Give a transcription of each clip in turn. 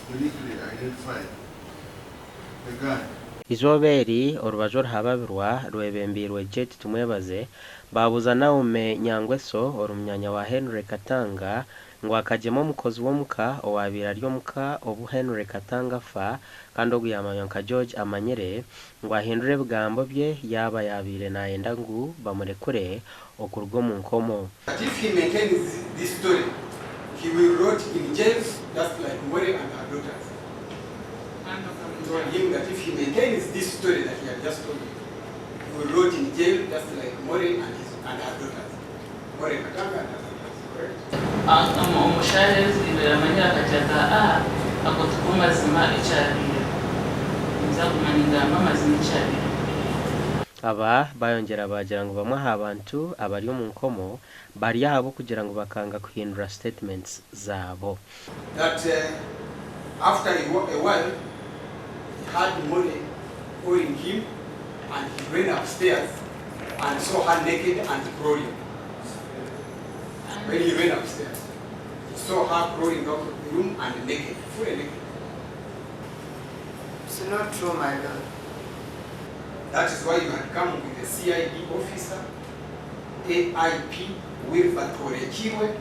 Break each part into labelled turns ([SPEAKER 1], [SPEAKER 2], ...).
[SPEAKER 1] politically identified the guy.
[SPEAKER 2] Izoberi orubajo ruhababirwa rwebembirwe jet tumwebaze babuza naume nyangweso orumnyanya wa Henry Katanga ngo akajemo mukozi womuka owabira ryomuka obu Henry Katanga fa kandi oguyamanywa George amanyere ngo ahindure bigambo bye yaba yabire nayenda ngu bamurekure okurwo mu nkomo.
[SPEAKER 3] If he maintains this story, he will rot in jail just like More and her daughters. Told him that if he maintains this story that he had just told you, he will rot in jail just like More and her daughters. More Katanga and her daughters, correct?
[SPEAKER 4] Omushares iberamanya akajaga akotukuma zima icyarire. Nzakumanira mama zima icyarire.
[SPEAKER 2] Aba bayongera bagira ngo bamwe abantu abari mu nkomo bari yabo kugira ngo bakanga kuhindura statements zabo.
[SPEAKER 3] That after a while he had money owing him and he went upstairs and saw her naked and crawling. When he went upstairs, he saw her crawling out of the room and naked, fully naked.
[SPEAKER 5] It's not true, my lord.
[SPEAKER 3] That is why you had come with the CID officer, AIP Wilford Orekirwe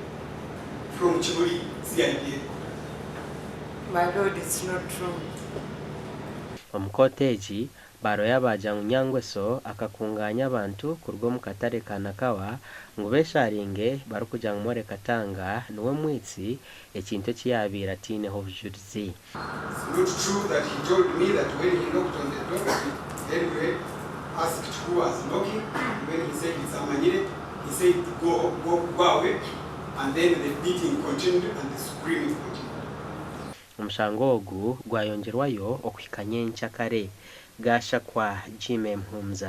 [SPEAKER 3] from Chibuli CID.
[SPEAKER 5] My lord, it's not true.
[SPEAKER 2] Omukoteji baro yabaja nyangweso akakunganya abantu kurwo mu katare kanakawa ngo besharinge bari kujya More Katanga niwe mwitsi ekintu kiyabira tine hovjurizi.
[SPEAKER 3] It's not true that he told me that when he knocked on the door, Henry asked who was knocking. When he said it's Amanyire, he said go away, and then the beating continued and the screaming continued.
[SPEAKER 2] Omushango ogu gwayongyerwayo okuhika nyencakare gasha kwa Jime Mhumza.